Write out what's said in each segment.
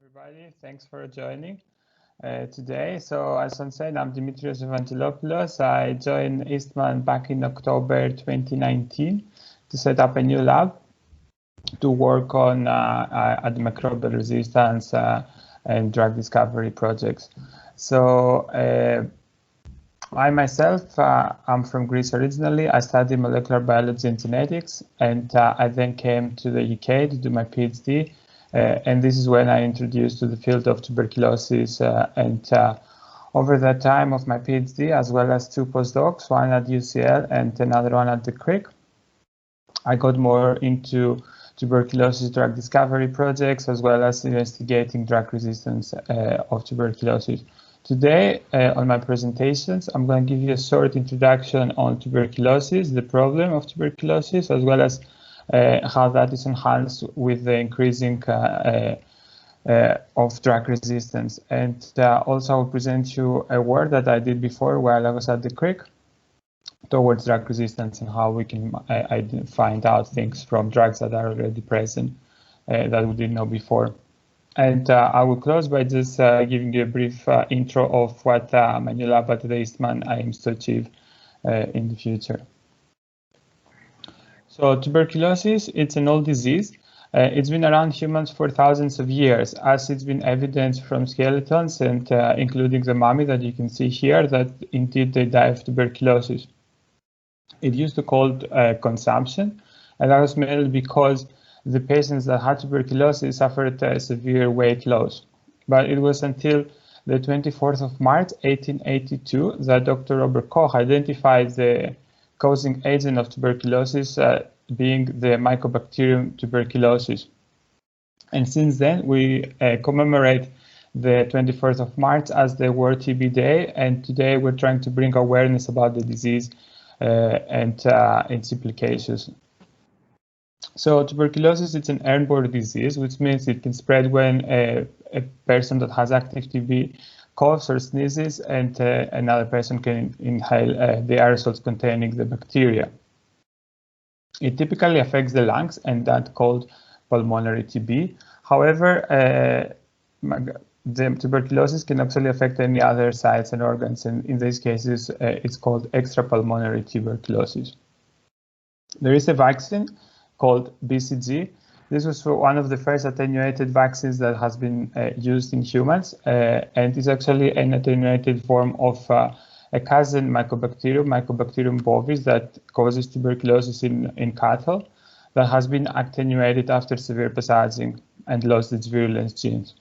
everybody. Thanks for joining today. So as I said, I'm Dimitrios Evangelopoulos. I joined Eastman back in October 2019 to set up a new lab to work on antimicrobial resistance and drug discovery projects. So I myself, I'm from Greece originally. I studied molecular biology and genetics, and I then came to the UK to do my PhD. And this is when I introduced to the field of tuberculosis. And over the time of my PhD, as well as two postdocs, one at UCL and another one at the Crick, I got more into tuberculosis drug discovery projects, as well as investigating drug resistance of tuberculosis. Today, on my presentations, I'm going to give you a short introduction on tuberculosis, the problem of tuberculosis, as well as how that is enhanced with the increasing of drug resistance. And also I'll present you a work that I did before while I was at the Crick towards drug resistance and how we can find out things from drugs that are already present that we didn't know before. And I will close by just giving you a brief intro of what my new lab at the Eastman aims to achieve in the future. So tuberculosis, it's an old disease. It's been around humans for thousands of years, as it's been evident from skeletons and including the mummy that you can see here, that indeed they die of tuberculosis. It used to be called consumption, and that was mainly because the patients that had tuberculosis suffered severe weight loss. But it was until the 24th of March, 1882, that Dr. Robert Koch identified the causing agent of tuberculosis being the Mycobacterium tuberculosis. And since then, we commemorate the 21st of March as the World TB Day. And today we're trying to bring awareness about the disease and its implications. So tuberculosis, it's an airborne disease, which means it can spread when a person that has active TB coughs or sneezes, and another person can inhale the aerosols containing the bacteria. It typically affects the lungs, and that's called pulmonary TB. However, the tuberculosis can actually affect any other sites and organs, and in these cases, it's called extrapulmonary tuberculosis. There is a vaccine called BCG. This was one of the first attenuated vaccines that has been used in humans, and is actually an attenuated form of a cousin Mycobacterium bovis, that causes tuberculosis in cattle, that has been attenuated after severe passaging and lost its virulence genes.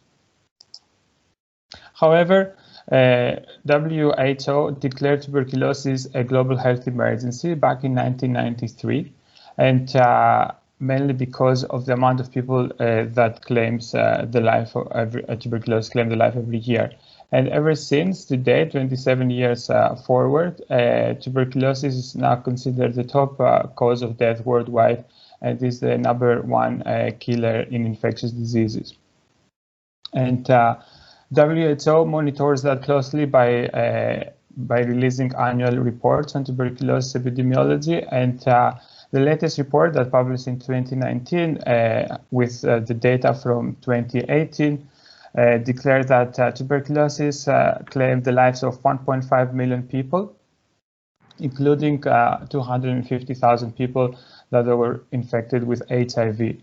However, WHO declared tuberculosis a global health emergency back in 1993, and mainly because of the amount of people that claims the life of tuberculosis claim the life every year. And ever since today, 27 years forward, tuberculosis is now considered the top cause of death worldwide, and is the #1 killer in infectious diseases. And WHO monitors that closely by releasing annual reports on tuberculosis epidemiology, and the latest report that published in 2019 with the data from 2018 declared that tuberculosis claimed the lives of 1.5 million people, including 250,000 people that were infected with HIV.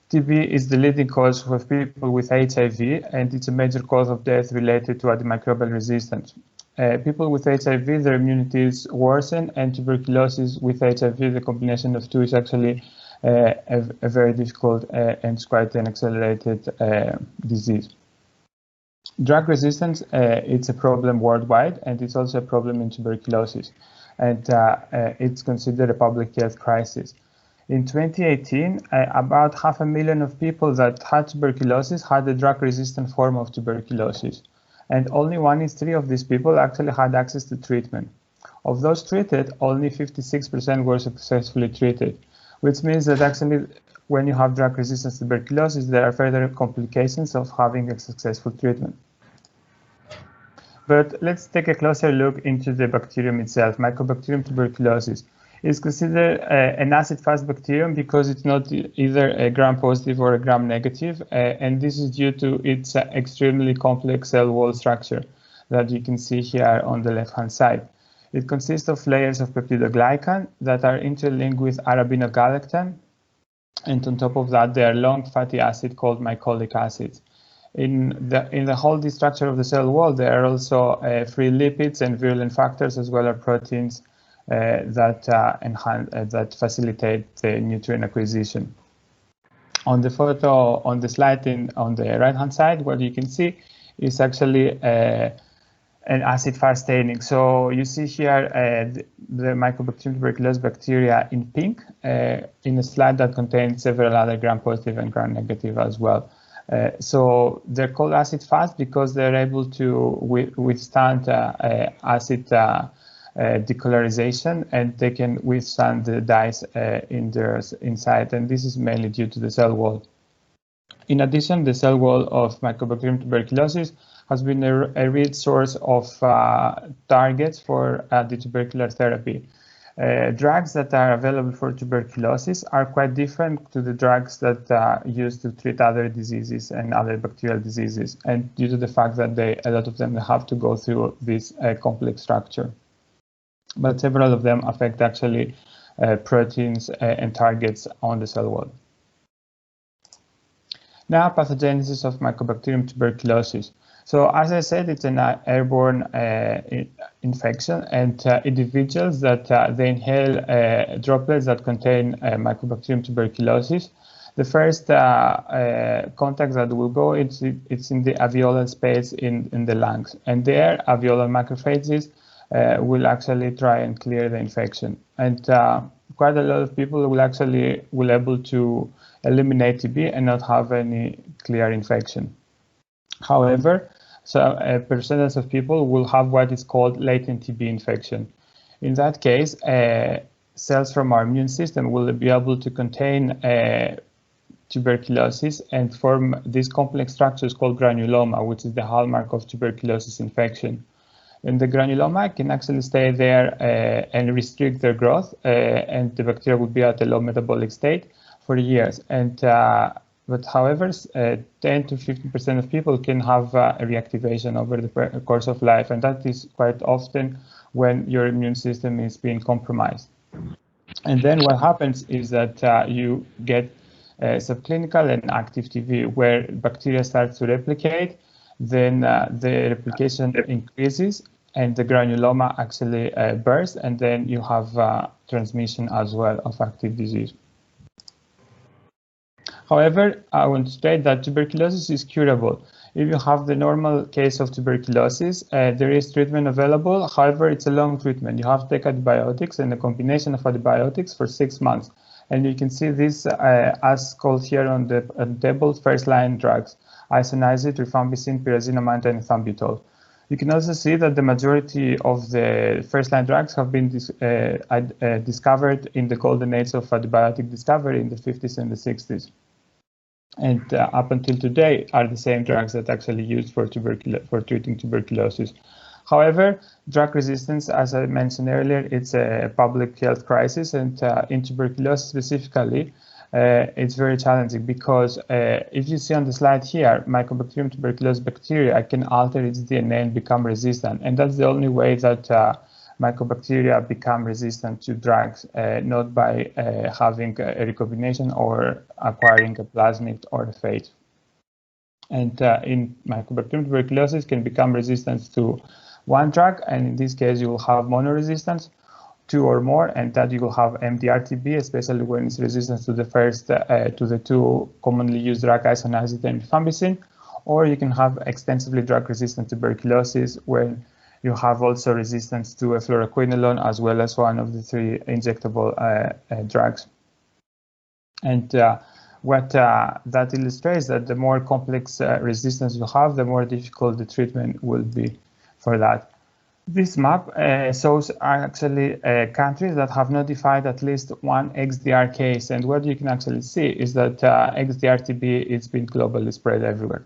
TB is the leading cause of people with HIV, and it's a major cause of death related to antimicrobial resistance. People with HIV, their immunities worsen, and tuberculosis with HIV, the combination of two, is actually a very difficult and it's quite an accelerated disease. Drug resistance, it's a problem worldwide, and it's also a problem in tuberculosis, and it's considered a public health crisis. In 2018, about 500,000 of people that had tuberculosis had a drug-resistant form of tuberculosis. And only 1 in 3 of these people actually had access to treatment. Of those treated, only 56% were successfully treated, which means that actually when you have drug-resistant tuberculosis, there are further complications of having a successful treatment. But let's take a closer look into the bacterium itself, Mycobacterium tuberculosis. It's considered an acid-fast bacterium because it's not either a gram-positive or a gram-negative, and this is due to its extremely complex cell wall structure that you can see here on the left-hand side. It consists of layers of peptidoglycan that are interlinked with arabinogalactan, and on top of that, there are long fatty acids called mycolic acids. In the whole structure of the cell wall, there are also free lipids and virulent factors, as well as proteins that facilitate the nutrient acquisition. On the photo on the slide on the right-hand side, what you can see is actually an acid-fast staining. So you see here the Mycobacterium tuberculosis bacteria in pink in a slide that contains several other gram-positive and gram-negative as well. So they're called acid-fast because they're able to withstand acid decolorization, and they can withstand the dyes inside, and this is mainly due to the cell wall. In addition, the cell wall of Mycobacterium tuberculosis has been a real source of targets for the tubercular therapy. Drugs that are available for tuberculosis are quite different to the drugs that are used to treat other diseases and other bacterial diseases, and due to the fact that a lot of them have to go through this complex structure. But several of them affect actually proteins and targets on the cell wall. Now, pathogenesis of Mycobacterium tuberculosis. So, as I said, it's an airborne infection, and individuals that they inhale droplets that contain Mycobacterium tuberculosis. The first contact that will go, it's in the alveolar space in the lungs, and there alveolar macrophages will actually try and clear the infection, and quite a lot of people will able to eliminate TB and not have any clear infection. However, so a percentage of people will have what is called latent TB infection. In that case, cells from our immune system will be able to contain tuberculosis and form these complex structures called granuloma, which is the hallmark of tuberculosis infection. And the granuloma can actually stay there and restrict their growth, and the bacteria will be at a low metabolic state for years. And but however, 10 to 15% of people can have a reactivation over the course of life, and that is quite often when your immune system is being compromised. And then what happens is that you get subclinical and active TB, where bacteria starts to replicate, then the replication increases, and the granuloma actually bursts, and then you have transmission as well of active disease. However, I want to state that tuberculosis is curable. If you have the normal case of tuberculosis, there is treatment available. However, it's a long treatment. You have to take antibiotics and a combination of antibiotics for 6 months. And you can see this as called here on the table, first-line drugs: isoniazid, rifampicin, pyrazinamide, and ethambutol. You can also see that the majority of the first-line drugs have been discovered in the golden age of antibiotic discovery in the 50s and the 60s. And up until today are the same drugs that actually used for treating tuberculosis. However, drug resistance, as I mentioned earlier, it's a public health crisis, and in tuberculosis specifically, it's very challenging because if you see on the slide here, Mycobacterium tuberculosis bacteria can alter its DNA and become resistant, and that's the only way that mycobacteria become resistant to drugs, not by having a recombination or acquiring a plasmid or a phage. And in Mycobacterium tuberculosis can become resistant to one drug, and in this case you will have monoresistance, 2 or more, and that you will have MDR-TB, especially when it's resistant to the first to the 2 commonly used drug, isoniazid and rifampicin. Or you can have extensively drug-resistant tuberculosis, where you have also resistance to a fluoroquinolone as well as one of the 3 injectable drugs. And what that illustrates that the more complex resistance you have, the more difficult the treatment will be for that. This map shows actually countries that have notified at least one XDR case, and what you can actually see is that XDR-TB is being globally spread everywhere.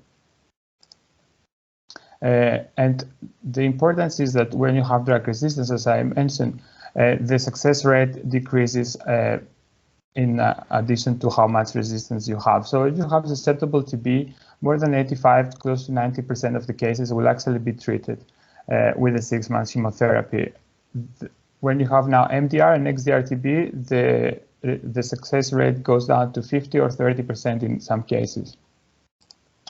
And the importance is that when you have drug resistance, as I mentioned, the success rate decreases in addition to how much resistance you have. So if you have susceptible TB, more than 85, close to 90% of the cases will actually be treated with a 6-month chemotherapy. When you have now MDR and XDR-TB, the success rate goes down to 50 or 30% in some cases.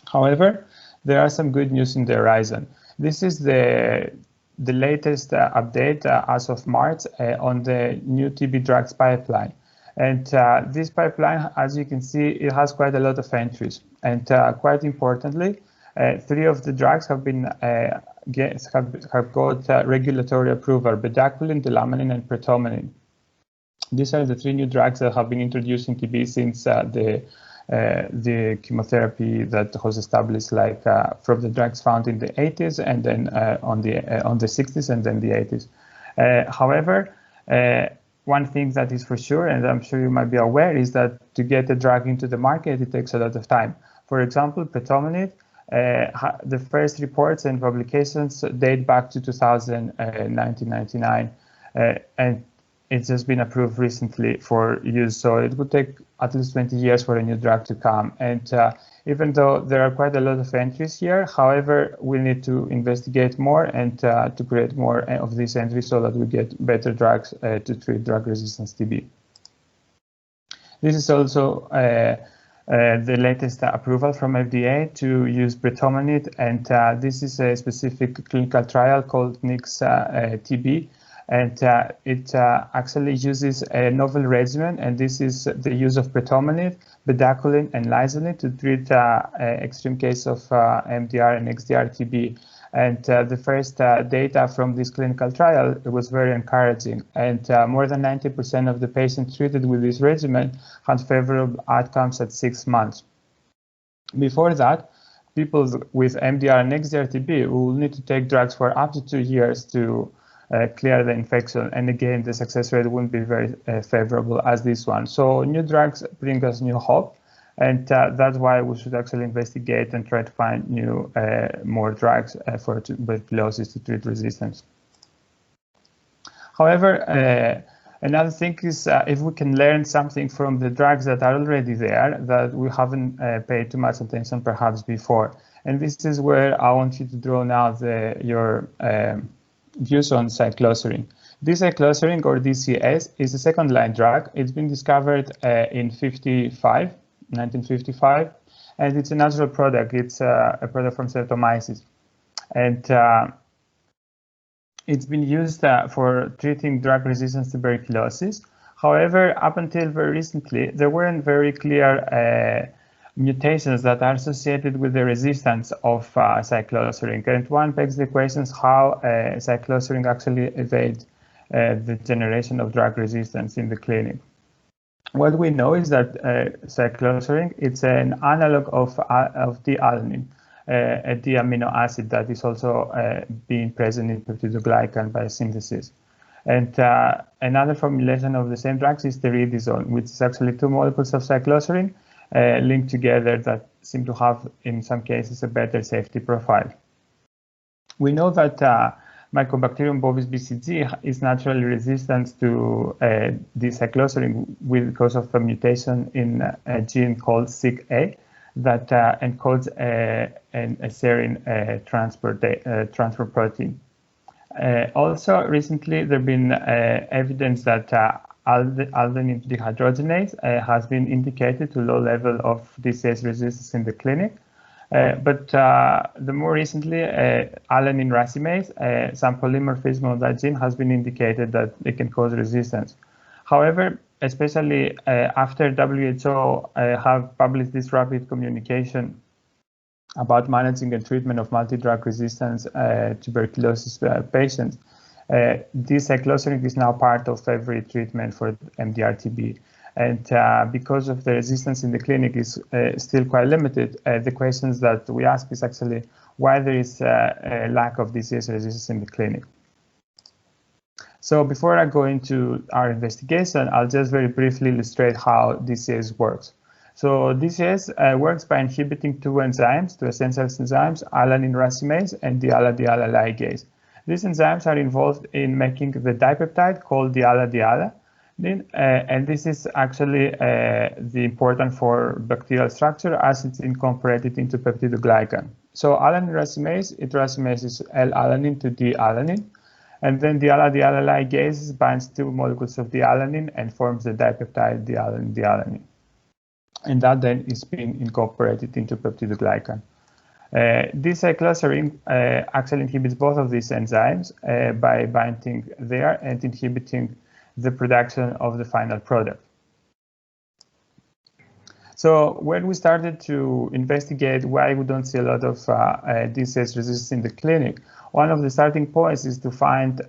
However, there are some good news in the horizon. This is the latest update as of March on the new TB drugs pipeline. And this pipeline, as you can see, it has quite a lot of entries. And quite importantly, 3 of the drugs have been have got regulatory approval: bedaquiline, delamanin, and pretomanin. These are the 3 new drugs that have been introduced in TB since the chemotherapy that was established, like from the drugs found in the 80s, and then on the 60s, and then the 80s. However, one thing that is for sure, and I'm sure you might be aware, is that to get a drug into the market, it takes a lot of time. For example, pretomanin, the first reports and publications date back to 1999, and it's just been approved recently for use. So it would take at least 20 years for a new drug to come. And even though there are quite a lot of entries here, however, we need to investigate more and to create more of these entries so that we get better drugs to treat drug-resistant TB. This is also the latest approval from FDA to use pretomanin, and this is a specific clinical trial called NIX-TB. And it actually uses a novel regimen, and this is the use of pretomanin, bedaquiline, and lysolin to treat extreme case of MDR and XDR-TB. And the first data from this clinical trial was very encouraging, and more than 90% of the patients treated with this regimen had favorable outcomes at 6 months. Before that, people with MDR and XDR-TB will need to take drugs for up to 2 years to clear the infection, and again, the success rate won't be very favorable as this one. So new drugs bring us new hope, and that's why we should actually investigate and try to find new more drugs for tuberculosis to treat resistance. However, another thing is if we can learn something from the drugs that are already there that we haven't paid too much attention perhaps before. And this is where I want you to draw now your views on cycloserine. D-cycloserine, or DCS, is a second-line drug. It's been discovered in 1955, and it's a natural product. It's a product from Streptomyces, and it's been used for treating drug-resistant tuberculosis. However, up until very recently, there weren't very clear mutations that are associated with the resistance of cycloserine. And one begs the questions how cycloserine actually evades the generation of drug resistance in the clinic. What we know is that cycloserine, it's an analog of D-alanine, a D-amino acid that is also being present in peptidoglycan biosynthesis. And another formulation of the same drugs is pteridazole, which is actually 2 molecules of cycloserine linked together that seem to have, in some cases, a better safety profile. We know that Mycobacterium bovis BCG is naturally resistant to D-cycloserine because of a mutation in a gene called SIG-A that encodes a serine transfer protein. Also, recently, there have been evidence that adenine dehydrogenase has been indicated to low level of DCS resistance in the clinic. But the more recently, alanine racemase, some polymorphism of that gene has been indicated that it can cause resistance. However, especially after WHO have published this rapid communication about managing and treatment of multidrug resistance tuberculosis patients, D-cycloserine is now part of every treatment for MDR-TB. And because of the resistance in the clinic is still quite limited, the questions that we ask is actually why there is a lack of DCS resistance in the clinic. So before I go into our investigation, I'll just very briefly illustrate how DCS works. So DCS works by inhibiting 2 enzymes, 2 essential enzymes, alanine racemase and diala-diala ligase. These enzymes are involved in making the dipeptide called diala-diala, and this is actually the important for bacterial structure as it's incorporated into peptidoglycan. So alanine racemase, it racemases L-alanine to D-alanine, and then diala-diala ligase binds 2 molecules of D-alanine and forms the dipeptide D-alanine. And that then is being incorporated into peptidoglycan. D-cycloserine actually inhibits both of these enzymes by binding there and inhibiting the production of the final product. So when we started to investigate why we don't see a lot of DCS resistance in the clinic, one of the starting points is to find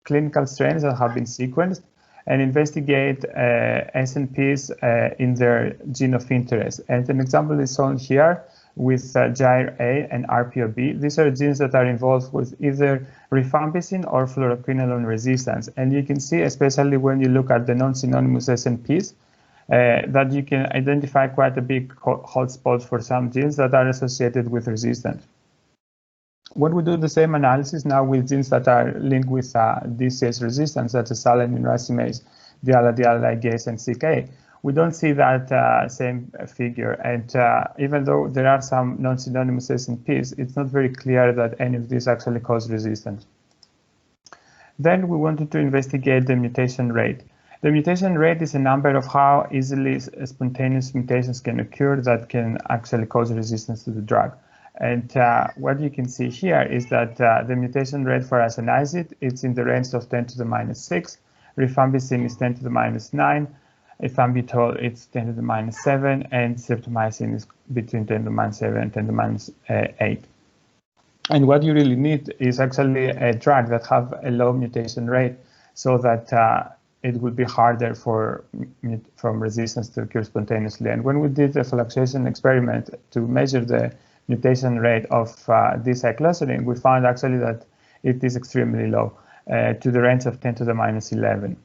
clinical strains that have been sequenced and investigate SNPs in their gene of interest. And an example is shown here with GYRE-A and RPOB. These are genes that are involved with either rifampicin or fluoroquinolone resistance. And you can see, especially when you look at the non-synonymous SNPs, that you can identify quite a big hotspot for some genes that are associated with resistance. When we do the same analysis now with genes that are linked with DCS resistance, such as alanine racemase, diala-diala ligase, and CK, we don't see that same figure. And even though there are some non-synonymous SNPs, it's not very clear that any of these actually cause resistance. Then we wanted to investigate the mutation rate. The mutation rate is a number of how easily spontaneous mutations can occur that can actually cause resistance to the drug. And what you can see here is that the mutation rate for aconazid, it's in the range of 10 to the minus 6. Rifampicin is 10 to the minus 9. Ethambutol, it's 10 to the minus 7. And streptomycin is between 10 to the minus 7 and 10 to the minus 8. And what you really need is actually a drug that have a low mutation rate so that it would be harder from resistance to occur spontaneously. And when we did the fluctuation experiment to measure the mutation rate of D-cycloserine, we found actually that it is extremely low, to the range of 10 to the minus 11.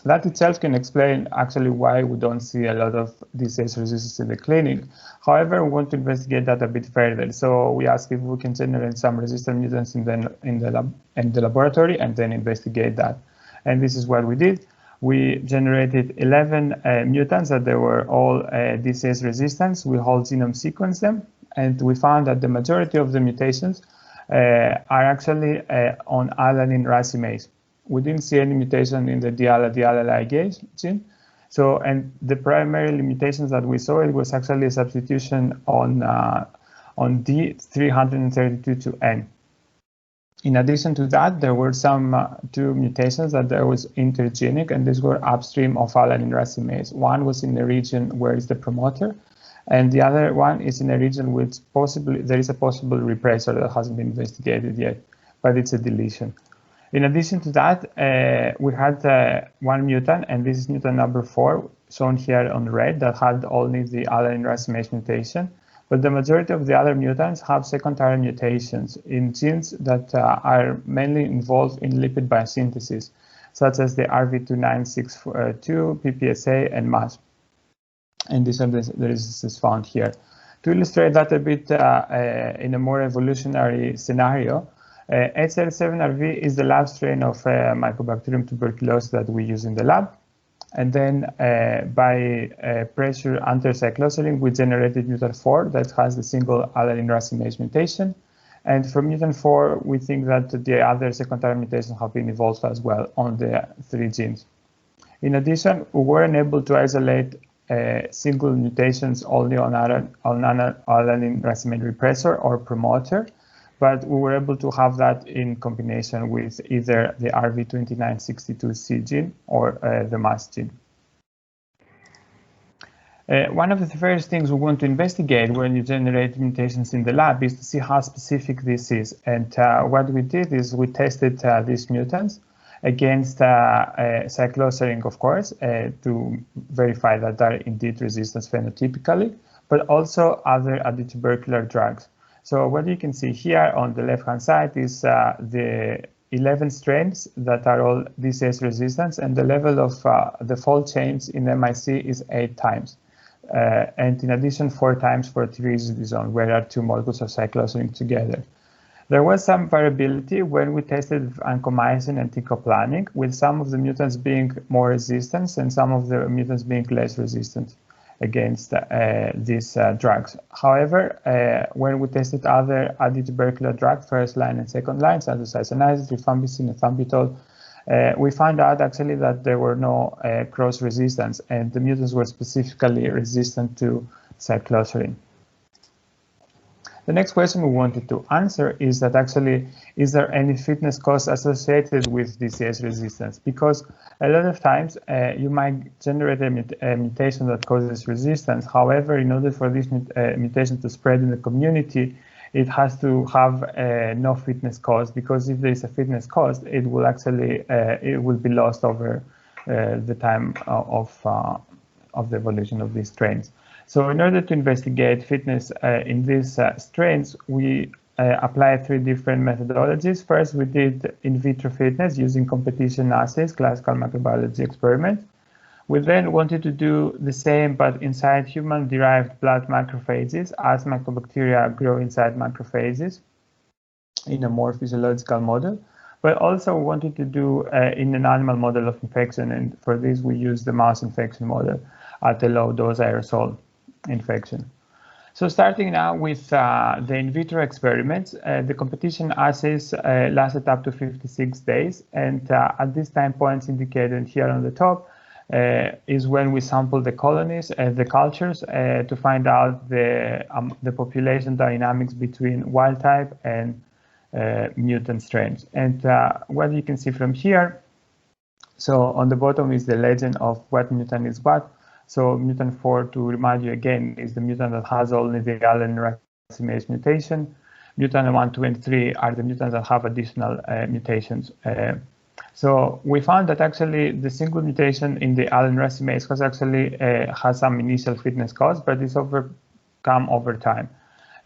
That itself can explain actually why we don't see a lot of DCS resistance in the clinic. However, we want to investigate that a bit further. So we asked if we can generate some resistant mutants in the laboratory and then investigate that. And this is what we did. We generated 11 mutants that they were all DCS resistant. We whole genome sequenced them, and we found that the majority of the mutations are actually on alanine racemase. We didn't see any mutation in the diala-diala ligase gene. So, and the primary mutations that we saw, it was actually a substitution on D332 to N. In addition to that, there were some 2 mutations that there was intergenic, and these were upstream of alanine racemase. One was in the region where is the promoter, and the other one is in a region which possibly there is a possible repressor that hasn't been investigated yet, but it's a deletion. In addition to that, we had one mutant, and this is mutant number 4, shown here on red, that had only the alanine racemase mutation. But the majority of the other mutants have secondary mutations in genes that are mainly involved in lipid biosynthesis, such as the RV2962, PPSA, and MASP. And these are the resistances found here. To illustrate that a bit in a more evolutionary scenario, HL7RV is the lab strain of Mycobacterium tuberculosis that we use in the lab. And then by pressure under cycloserine, we generated mutant 4 that has the single alanine racemase mutation. And for mutant 4, we think that the other secondary mutations have been evolved as well on the 3 genes. In addition, we weren't able to isolate single mutations only on alanine racemase repressor or promoter, but we were able to have that in combination with either the RV2962C gene or the MASP gene. One of the first things we want to investigate when you generate mutations in the lab is to see how specific this is. And what we did is we tested these mutants against cycloserine, of course, to verify that they're indeed resistant phenotypically, but also other antitubercular drugs. So what you can see here on the left-hand side is the 11 strains that are all DCS resistant, and the level of the fold change in MIC is 8 times. And in addition, 4 times for triazidazone, where there are 2 molecules of cycloserine together. There was some variability when we tested vancomycin and teicoplanin, with some of the mutants being more resistant and some of the mutants being less resistant against these drugs. However, when we tested other antitubercular drugs, first line and second line, such as isoniazid, rifampicin, and ethambutol, we found out actually that there were no cross resistance, and the mutants were specifically resistant to cycloserine. The next question we wanted to answer is that actually, is there any fitness cost associated with DCS resistance? Because a lot of times you might generate a mutation that causes resistance. However, in order for this mutation to spread in the community, it has to have no fitness cost, because if there is a fitness cost, it will actually it will be lost over the time of the evolution of these strains. So in order to investigate fitness in these strains, we applied 3 different methodologies. First, we did in vitro fitness using competition assays, classical microbiology experiment. We then wanted to do the same, but inside human-derived blood macrophages, as mycobacteria grow inside macrophages in a more physiological model. But also we wanted to do in an animal model of infection, and for this we used the mouse infection model at a low dose aerosol infection. So starting now with the in vitro experiments, the competition assays lasted up to 56 days, and at this time points indicated here on the top is when we sampled the colonies and the cultures to find out the population dynamics between wild type and mutant strains. And what you can see from here, so on the bottom is the legend of what mutant is what. So mutant 4, to remind you again, is the mutant that has only the Alr racemase mutation. Mutant 1, 2, and 3 are the mutants that have additional mutations. So we found that actually the single mutation in the Alr racemase has some initial fitness cost, but it's overcome over time.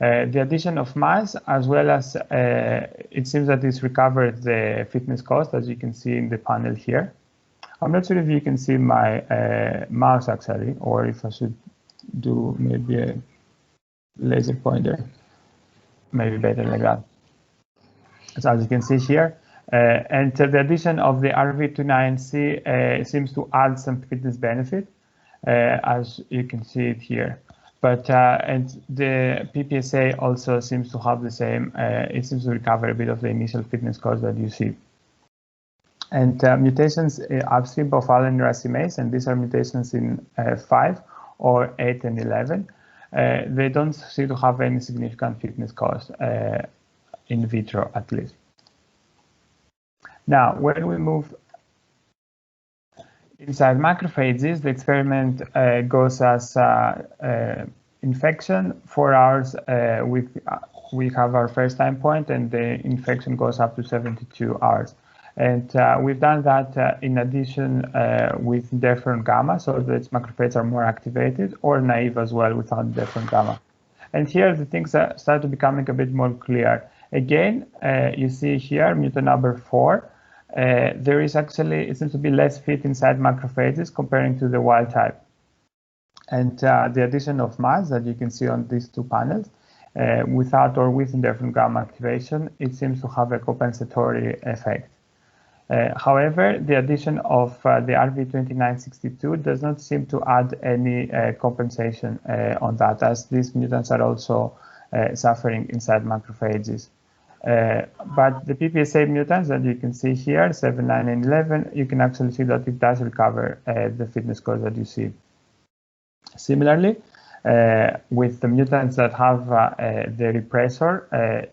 The addition of mass, as well as it seems that it's recovered the fitness cost, as you can see in the panel here. I'm not sure if you can see my mouse actually, or if I should do maybe a laser pointer, maybe better like that. So as you can see here, and the addition of the RV29C seems to add some fitness benefit, as you can see it here. But and the PPSA also seems to have the same, it seems to recover a bit of the initial fitness cost that you see. And mutations upstream of Alr racemase, and these are mutations in 5 or 8 and 11, they don't seem to have any significant fitness cost in vitro, at least. Now, when we move inside macrophages, the experiment goes as infection, 4 hours. We have our first time point, and the infection goes up to 72 hours. And we've done that in addition with interferon gamma, so that macrophages are more activated, or naive as well without interferon gamma. And here the things start to becoming a bit more clear. Again, you see here mutant number 4. There is actually, it seems to be less fit inside macrophages comparing to the wild type. And the addition of mass that you can see on these 2 panels, without or with interferon gamma activation, it seems to have a compensatory effect. However, the addition of the RV2962 does not seem to add any compensation on that, as these mutants are also suffering inside macrophages. But the PPSA mutants that you can see here, 7, 9, and 11, you can actually see that it does recover the fitness cost that you see. Similarly, with the mutants that have the repressor,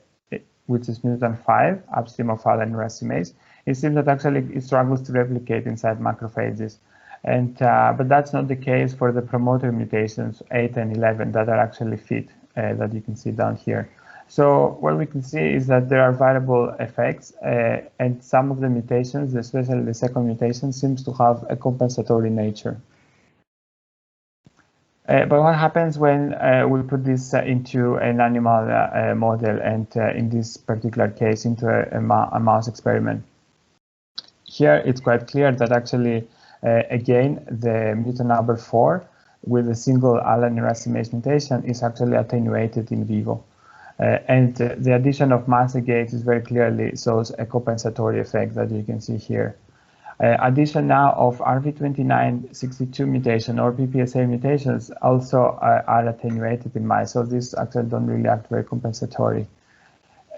which is mutant 5, upstream of Alr racemase, it seems that actually it struggles to replicate inside macrophages. And but that's not the case for the promoter mutations 8 and 11 that are actually fit, that you can see down here. So what we can see is that there are variable effects, and some of the mutations, especially the second mutation, seems to have a compensatory nature. But what happens when we put this into an animal model, and in this particular case into a mouse experiment? Here it's quite clear that actually, again, the mutant number 4 with a single Alr racemase mutation is actually attenuated in vivo. And the addition of master gates is very clearly shows a compensatory effect that you can see here. Addition now of RV2962 mutation or PPSA mutations also are attenuated in mice, so these actually don't really act very compensatory.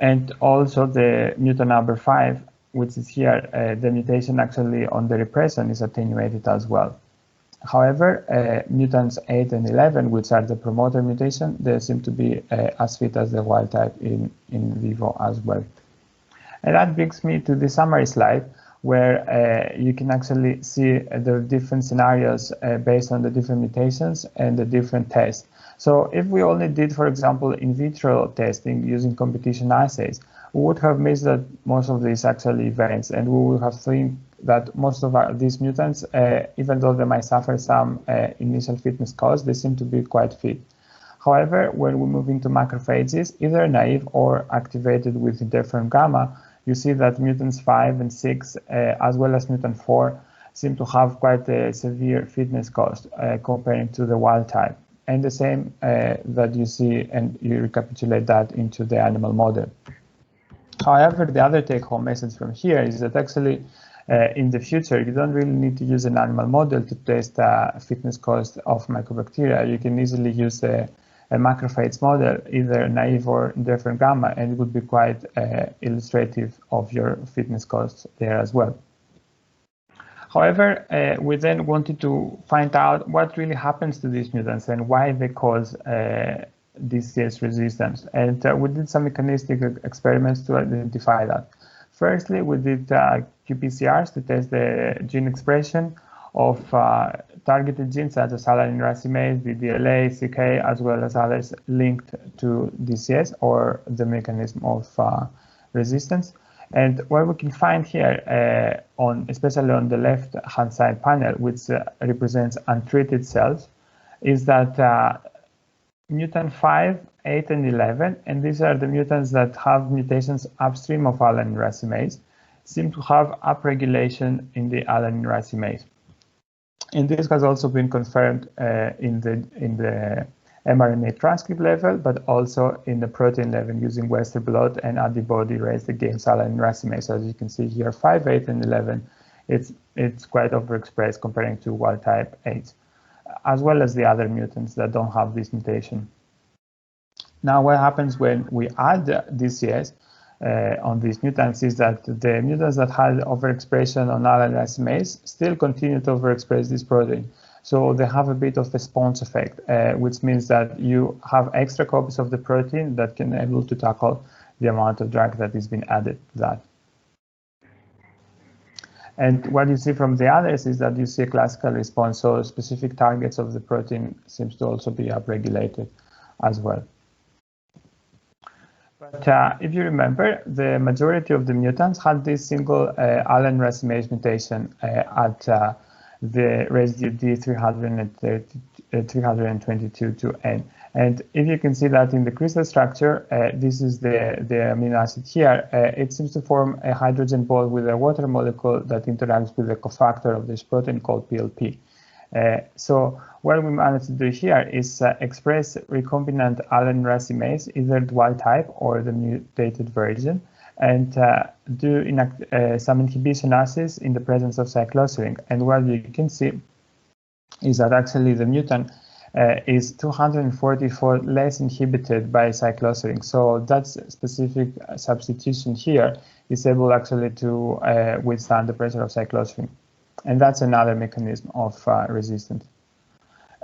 And also the mutant number 5, which is here, the mutation actually on the repression is attenuated as well. However, mutants 8 and 11, which are the promoter mutation, they seem to be as fit as the wild type in vivo as well. And that brings me to the summary slide, where you can actually see the different scenarios based on the different mutations and the different tests. So if we only did, for example, in vitro testing using competition assays, we would have missed that most of these actually events, and we would have seen that most of these mutants, even though they might suffer some initial fitness cause, they seem to be quite fit. However, when we move into macrophages, either naive or activated with interferon gamma, you see that mutants 5 and 6, as well as mutant 4, seem to have quite a severe fitness cost comparing to the wild type. And the same that you see, and you recapitulate that into the animal model. However, the other take-home message from here is that actually in the future, you don't really need to use an animal model to test fitness cost of mycobacteria. You can easily use a macrophage model, either naive or interferon gamma, and it would be quite illustrative of your fitness costs there as well. However, we then wanted to find out what really happens to these mutants and why they cause DCS resistance. And we did some mechanistic experiments to identify that. Firstly, we did qPCRs to test the gene expression of targeted genes such as alanine racemase, BDLA, CK, as well as others linked to DCS or the mechanism of resistance. And what we can find here, especially on the left-hand side panel, which represents untreated cells, is that mutant 5, 8, and 11, and these are the mutants that have mutations upstream of alanine racemase, seem to have upregulation in the alanine racemase. And this has also been confirmed in the mRNA transcript level, but also in the protein level using Western blot and antibody raised against alanine racemase. So as you can see here, 5, 8, and 11, it's quite overexpressed comparing to wild type 8, as well as the other mutants that don't have this mutation. Now, what happens when we add DCS on these mutants is that the mutants that had overexpression on alanine racemase still continue to overexpress this protein. So they have a bit of a sponge effect, which means that you have extra copies of the protein that can be able to tackle the amount of drug that is being added to that. And what you see from the others is that you see a classical response, so specific targets of the protein seems to also be upregulated as well. But if you remember, the majority of the mutants had this single alanine racemase mutation at the residue D322N. And if you can see that in the crystal structure, this is the amino acid here, it seems to form a hydrogen bond with a water molecule that interacts with the cofactor of this protein called PLP. So what we managed to do here is express recombinant alanine racemase, either the wild type or the mutated version, and do some inhibition assays in the presence of cycloserine. And what you can see is that actually the mutant is 244 less inhibited by cycloserine. So that specific substitution here is able actually to withstand the pressure of cycloserine. And that's another mechanism of resistance.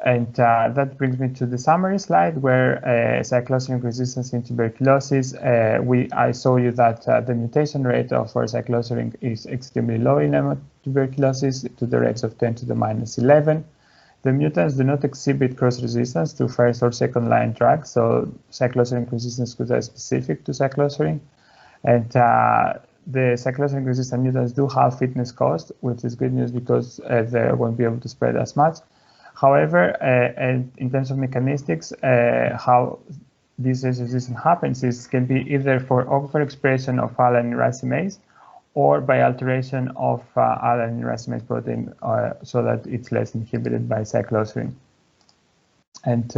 And that brings me to the summary slide where cycloserine resistance in tuberculosis, I show you that the mutation rate of cycloserine is extremely low in tuberculosis to the rates of 10 to the minus 11. The mutants do not exhibit cross-resistance to first or second line drugs, so cycloserine resistance could be specific to cycloserine. And the cycloserine resistant mutants do have fitness cost, which is good news because they won't be able to spread as much. However, and in terms of mechanistics, how this resistance happens can be either for overexpression of alanine racemase or by alteration of alanine racemase protein so that it's less inhibited by cycloserine. And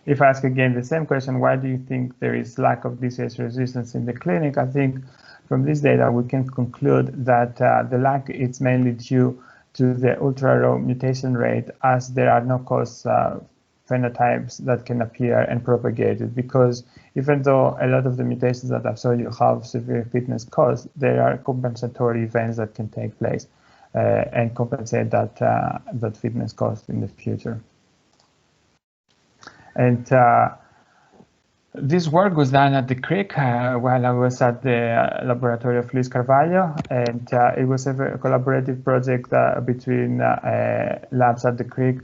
if I ask again the same question, why do you think there is lack of DCS resistance in the clinic? I think from this data, we can conclude that the lack is mainly due to the ultra-low mutation rate, as there are no cause phenotypes that can appear and propagate it, because even though a lot of the mutations that I saw you have severe fitness cause, there are compensatory events that can take place and compensate that fitness cost in the future. And this work was done at the Crick while I was at the laboratory of Luis Carvalho, and it was a collaborative project between labs at the Crick,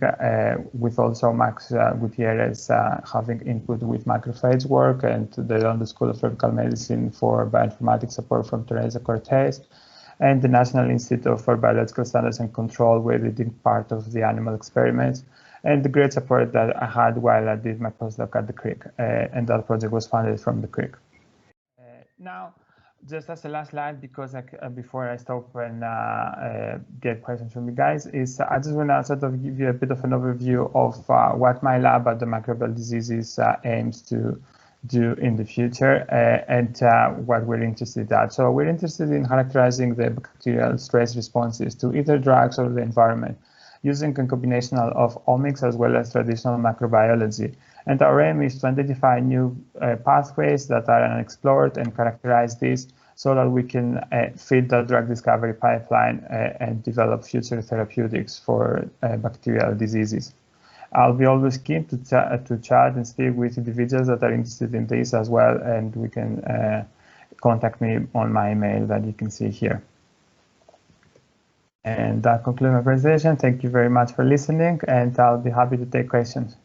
with also Max Gutierrez having input with macrophage work, and the London School of Tropical Medicine for bioinformatics support from Teresa Cortez, and the National Institute for Biological Standards and Control, where they did part of the animal experiments, and the great support that I had while I did my postdoc at the Crick, and that project was funded from the Crick. Now, just as a last slide, because before I stop and get questions from you guys, is I just want to sort of give you a bit of an overview of what my lab at the Microbial Diseases aims to do in the future, and what we're interested in. So we're interested in characterizing the bacterial stress responses to either drugs or the environment, using a combination of omics as well as traditional microbiology. And our aim is to identify new pathways that are unexplored and characterize these so that we can feed the drug discovery pipeline and develop future therapeutics for bacterial diseases. I'll be always keen to chat and speak with individuals that are interested in this as well, and we can contact me on my email that you can see here. And that concludes my presentation. Thank you very much for listening, and I'll be happy to take questions.